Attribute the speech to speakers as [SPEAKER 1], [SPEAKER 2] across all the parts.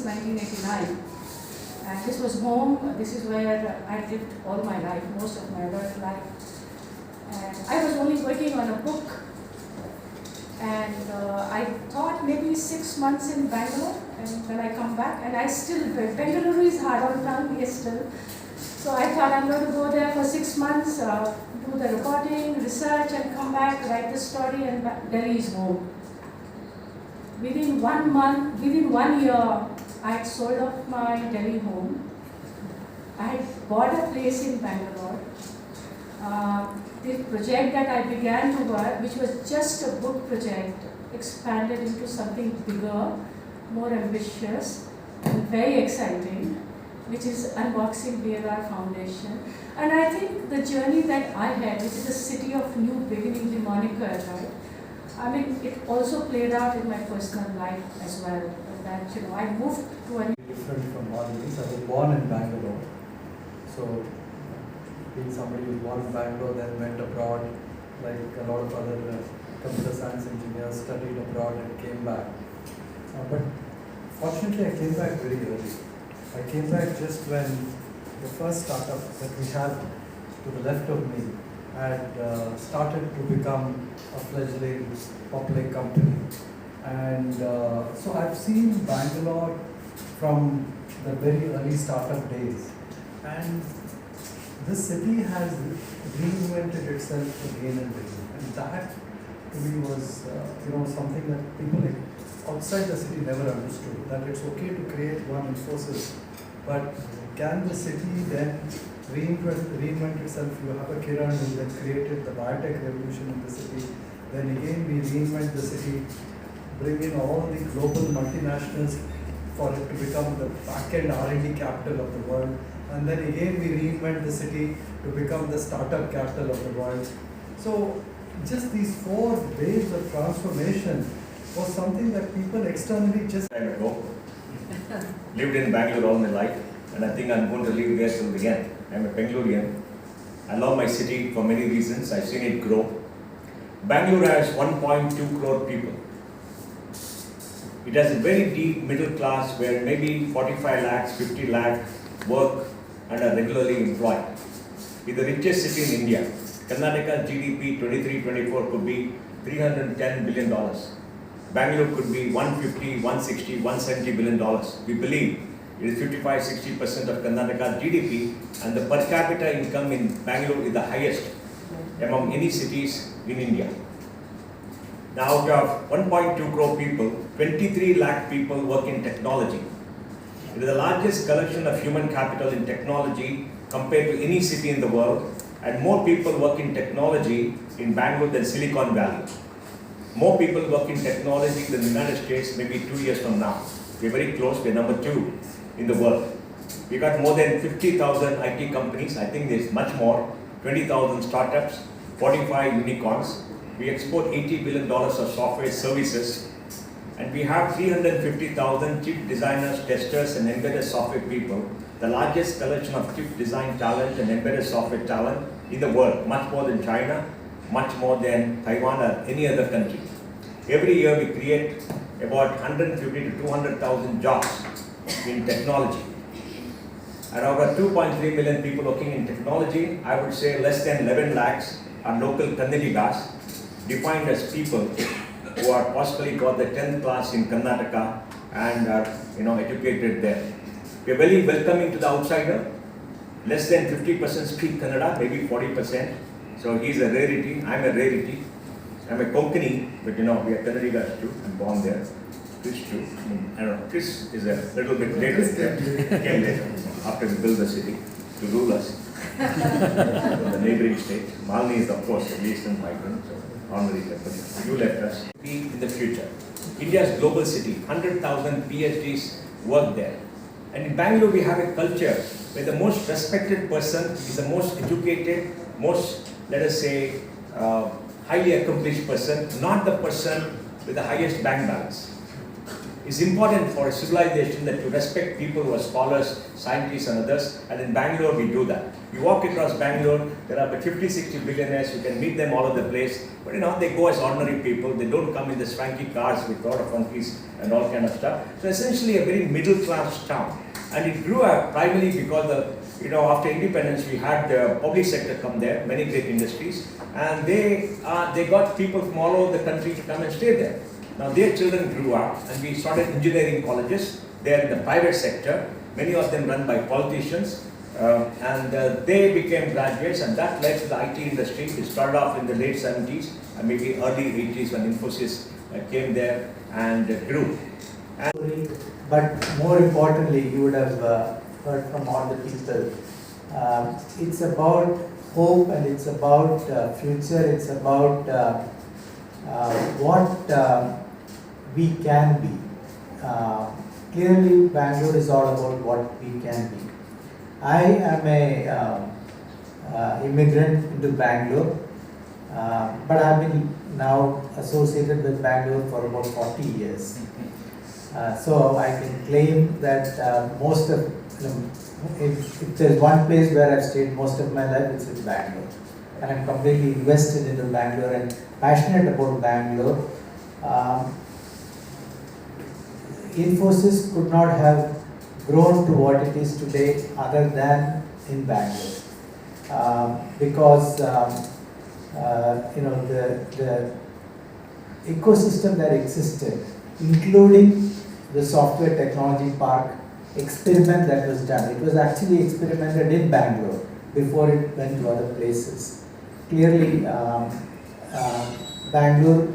[SPEAKER 1] 1989. And this was home. This is where I lived all my life, most of my adult life. And I was only working on a book. And I thought maybe 6 months in Bangalore, and when I come back, and I still, Bengaluru is hard on tongue, yes still. So I thought I'm going to go there for 6 months, do the reporting, research, and come back, write the story, and Delhi is home. Within 1 month, within 1 year, I had sold off my Delhi home. I had bought a place in Bangalore. The project that I began to work, which was just a book project, expanded into something bigger, more ambitious, and very exciting, which is Unboxing BLR Foundation. And I think the journey that I had, which is a city of new beginning, the moniker, right? I mean, it also played out in my personal life as well. That, you know, I moved to a
[SPEAKER 2] different from all these. I was born in Bangalore. So being somebody who was born in Bangalore, then went abroad, like a lot of other computer science engineers, studied abroad and came back. But fortunately, I came back very early. I came back just when the first startup that we had to the left of me had started to become a fledgling public company. And so I've seen Bangalore from the very early startup days. And this city has reinvented itself again and again, and that to me was something that people outside the city never understood, that it's okay to create one Infosys, but can the city then reinvent itself? You have a Kiran who then created the biotech revolution in the city, then again we reinvent the city, bring in all the global multinationals for it to become the back-end R&D capital of the world. And then again we reinvent the city to become the startup capital of the world. So just these 4 waves of transformation was something that people externally just...
[SPEAKER 3] Time ago, lived in Bangalore all my life, and I think I'm going to live there till the end. I'm a Bengalurian. I love my city for many reasons. I've seen it grow. Bangalore has 1.2 crore people. It has a very deep middle class where maybe 45 lakhs, 50 lakhs work and are regularly employed. It's the richest city in India. Karnataka's GDP 23-24 could be $310 billion. Bangalore could be 150, 160, 170 billion dollars. We believe it is 55-60% of Karnataka's GDP, and the per capita income in Bangalore is the highest among any cities in India. Now, out of 1.2 crore people, 23 lakh people work in technology. It is the largest collection of human capital in technology compared to any city in the world, and more people work in technology in Bangalore than Silicon Valley. More people work in technology than the United States maybe 2 years from now. We're very close, we're number 2 in the world. We got more than 50,000 IT companies, I think there's much more, 20,000 startups, 45 unicorns. We export $80 billion of software services, and we have 350,000 chip designers, testers, and embedded software people, the largest collection of chip design talent and embedded software talent in the world, much more than China, much more than Taiwan or any other country. Every year we create about 150 to 200,000 jobs in technology. And out of 2.3 million people working in technology, I would say less than 11 lakhs are local Kannadigas, defined as people who are possibly got the 10th class in Karnataka and are educated there. We are very welcoming to the outsider. Less than 50% speak Kannada, maybe 40%. So he's a rarity, I'm a rarity. I'm a Konkani, but we are Kannadigas too. I'm born there. Kris too. I don't know, Kris is a little bit later. Came later, after we built the city to rule us. The neighboring state. Malni is of course the eastern migrant. Honorary representative. You left us. Be in the future. India's global city, 100,000 PhDs work there. And in Bangalore we have a culture where the most respected person is the most educated, most, let us say, highly accomplished person, not the person with the highest bank balance. It's important for a civilization that you respect people who are scholars, scientists and others, and in Bangalore we do that. You walk across Bangalore, there are about 50, 60 billionaires, you can meet them all over the place, but they go as ordinary people, they don't come in the swanky cars with a lot of monkeys and all kind of stuff. So essentially a very middle class town. And it grew up primarily because after independence we had the public sector come there, many great industries, and they got people from all over the country to come and stay there. Now their children grew up and we started engineering colleges there in the private sector, many of them run by politicians, and they became graduates, and that led to the IT industry. It started off in the late 70s and maybe early 80s when Infosys came there and grew.
[SPEAKER 4] But more importantly, you would have heard from all the people. It's about hope and it's about future. It's about what we can be. Clearly, Bangalore is all about what we can be. I am a immigrant into Bangalore, but I've been now associated with Bangalore for about 40 years. So I can claim that most of, if there's one place where I've stayed most of my life, it's in Bangalore. And I'm completely invested into Bangalore and passionate about Bangalore. Infosys could not have grown to what it is today other than in Bangalore. Because the ecosystem that existed, including the software technology park experiment that was done. It was actually experimented in Bangalore before it went to other places. Clearly, Bangalore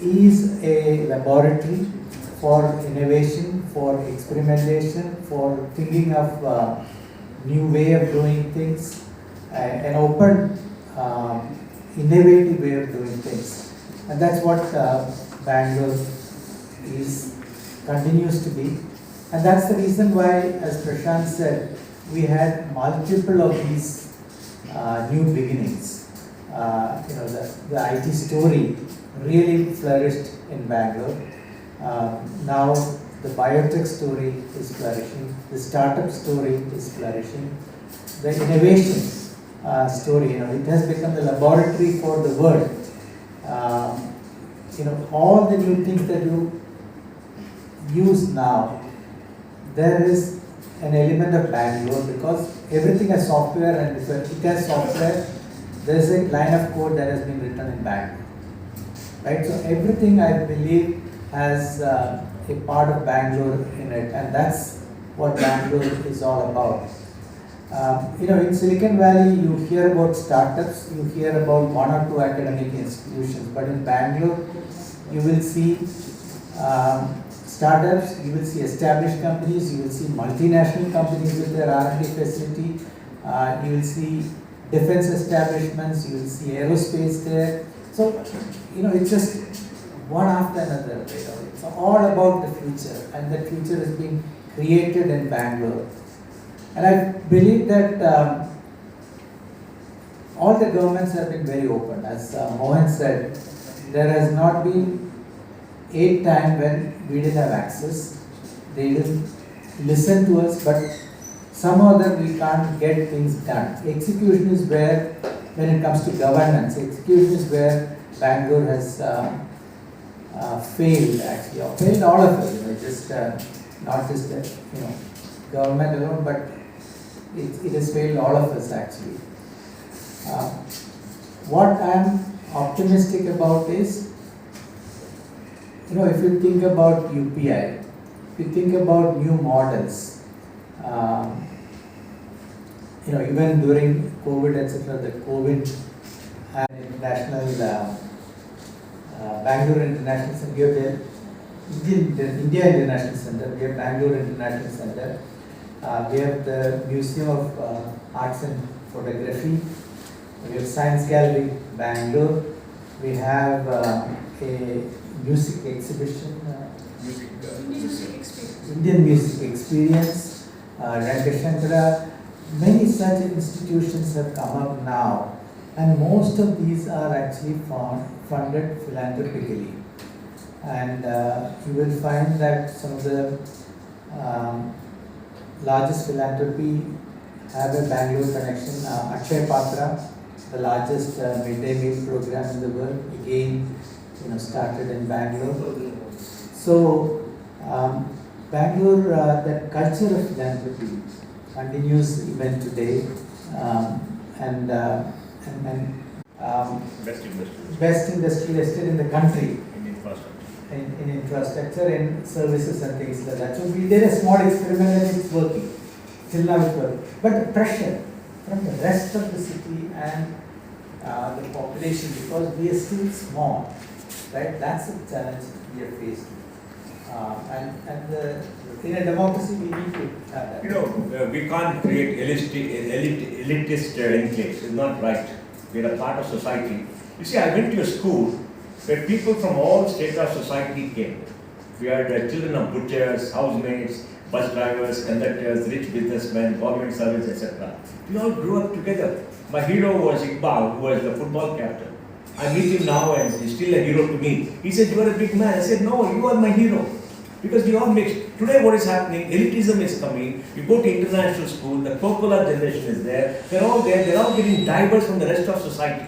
[SPEAKER 4] is a laboratory for innovation, for experimentation, for thinking of new way of doing things, an open, innovative way of doing things. And that's what Bangalore continues to be, and that's the reason why, as Prashant said, we had multiple of these new beginnings. The IT story really flourished in Bangalore. Now the biotech story is flourishing, the startup story is flourishing, the innovation story, it has become the laboratory for the world. All the new things that you use now, there is an element of Bangalore because everything has software, and if it has software, there is a line of code that has been written in Bangalore. Right? So everything, I believe, has a part of Bangalore in it, and that's what Bangalore is all about. In Silicon Valley, you hear about startups, you hear about one or two academic institutions, but in Bangalore, you will see startups, you will see established companies, you will see multinational companies with their R&D facility, you will see defense establishments, you will see aerospace there. So, it's just one after another. It's all about the future, and the future is being created in Bangalore. And I believe that all the governments have been very open. As Mohan said, there has not been a time when we didn't have access. They didn't listen to us, but somehow that we can't get things done. Execution is where, when it comes to governance, execution is where Bangalore has failed actually, or failed all of us. Just not just government alone, but it has failed all of us actually. What I am optimistic about is, if you think about UPI, if you think about new models, even during COVID, etc., the COVID International, Bangalore International Center, we have the India International Center, we have Bangalore International Center, we have the Museum of Arts and Photography, we have Science Gallery, Bangalore, we have a music exhibition, Indian Music Experience, Rankashankara. Many such institutions have come up now, and most of these are actually funded philanthropically. and you will find that some of the largest philanthropy have a Bangalore connection. Akshay Patra, the largest midday meal program in the world, again, started in Bangalore. So, Bangalore, that culture of philanthropy continues even today, and best industry listed in the country. In infrastructure, in services and things like that. So we did a small experiment and it's working. Till now it's working. But the pressure from the rest of the city and the population, because we are still small, right? That's the challenge we are facing. In a democracy, we need to have that.
[SPEAKER 3] We can't create elitist enclaves. It's not right. We are a part of society. You see, I went to a school where people from all states of society came. We had children of butchers, housemaids, bus drivers, conductors, rich businessmen, government servants, etc. We all grew up together. My hero was Iqbal, who was the football captain. I meet him now and he's still a hero to me. He said, "You are a big man." I said, "No, you are my hero." Because we all mixed. Today what is happening, elitism is coming. You go to international school, the Coca-Cola generation is there. They're all there, they're all getting diverse from the rest of society.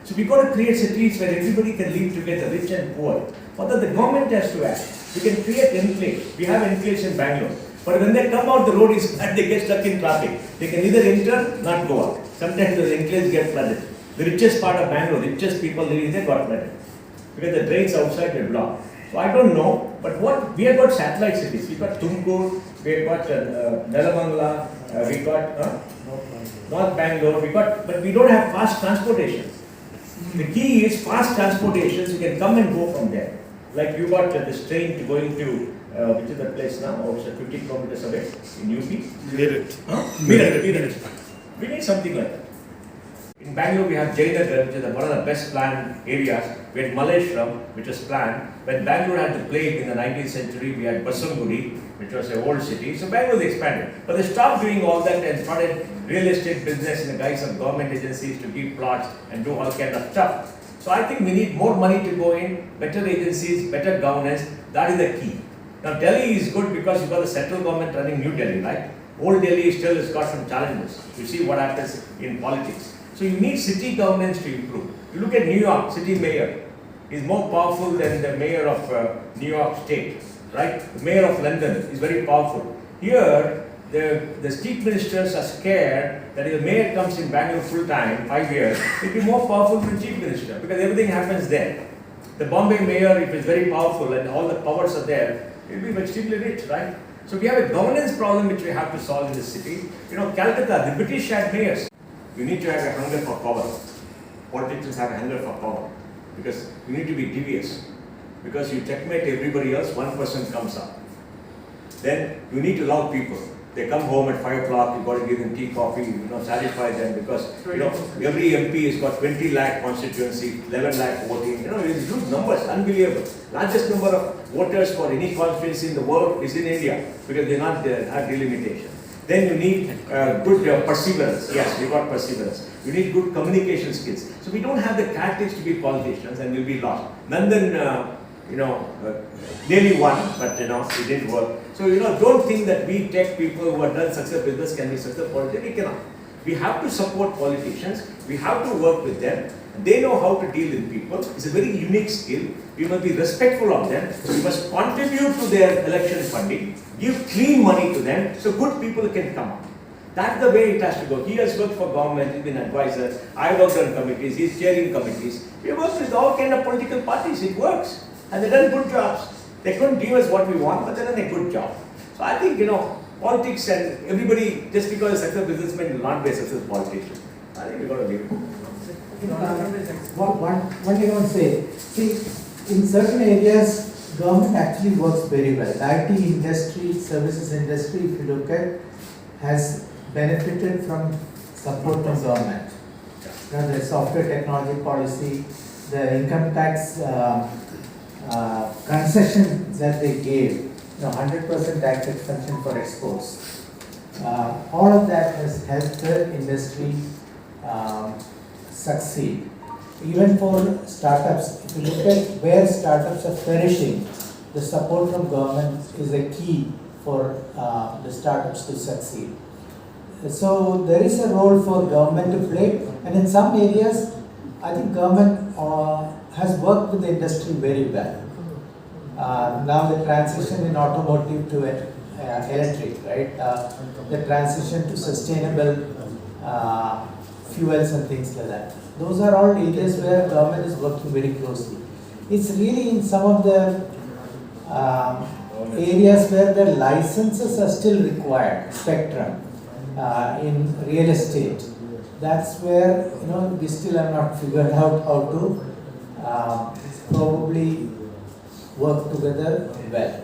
[SPEAKER 3] So we've got to create cities where everybody can live together, rich and poor. Further, the government has to act. We can create enclaves. We have enclaves in Bangalore. But when they come out, the road is bad, they get stuck in traffic. They can either enter, not go out. Sometimes the enclaves get flooded. The richest part of Bangalore, richest people living there got flooded. Because the drains outside were blocked. So I don't know, but we have got satellite cities. We've got Tumkur, we've got Nelamangala, we've got North Bangalore, but we don't have fast transportation. The key is fast transportation, you can come and go from there. Like you got this train going to, which is the place now, or it's 50 kilometers away in UP? Meerut. We need something like that. In Bangalore, we have Jayanagar, which is one of the best planned areas. We had Malleshwaram, which was planned. When Bangalore had the plague in the 19th century, we had Basangudi, which was an old city. So Bangalore expanded. But they stopped doing all that and started real estate business in the guise of government agencies to give plots and do all kind of stuff. So I think we need more money to go in, better agencies, better governance. That is the key. Now Delhi is good because you've got the central government running New Delhi, right? Old Delhi still has got some challenges. You see what happens in politics. So you need city governance to improve. You look at New York, city mayor is more powerful than the mayor of New York State, right? The mayor of London is very powerful. Here, the chief ministers are scared that if the mayor comes in Bangalore full time, 5 years, it will be more powerful than the chief minister because everything happens there. The Bombay mayor, if it's very powerful and all the powers are there, it will be extremely rich, right? So we have a governance problem which we have to solve in this city. Calcutta, the British had mayors. You need to have a hunger for power. Politicians have a hunger for power because you need to be devious. Because you checkmate everybody else, one person comes up. Then you need to love people. They come home at 5 o'clock, you've got to give them tea, coffee, satisfy them because, every MP has got 20 lakh constituency, 11 lakh voting. It's huge numbers, unbelievable. Largest number of voters for any constituency in the world is in India because they not have delimitation. Then you need good perseverance. Yes, we got perseverance. You need good communication skills. So we don't have the characteristics to be politicians and we'll be lost. Nandan, nearly won, but it didn't work. So don't think that we tech people who have done successful business can be successful politicians. We cannot. We have to support politicians. We have to work with them. They know how to deal with people. It's a very unique skill. We must be respectful of them. We must contribute to their election funding. Give clean money to them so good people can come up. That's the way it has to go. He has worked for government, he's been advisor. I worked on committees, he's chairing committees. We work with all kind of political parties. It works. And they've done good jobs. They couldn't give us what we want, but they've done a good job. So I think, politics and everybody, just because a successful businessman will not be a successful politician. I think we've got to leave it.
[SPEAKER 4] What do you want to say? See, in certain areas, government actually works very well. The IT industry, services industry, if you look at, has benefited from support from government. The software technology policy, the income tax concession that they gave, 100% tax exemption for exports. All of that has helped the industry succeed. even for startups, if you look at where startups are perishing, the support from government is a key for the startups to succeed. So there is a role for government to play, and in some areas, I think government has worked with the industry very well. Now the transition in automotive to electric, right? The transition to sustainable fuels and things like that. Those are all areas where government is working very closely. It's really in some of the areas where the licenses are still required, spectrum, in real estate. That's where, we still have not figured out how to probably work together well.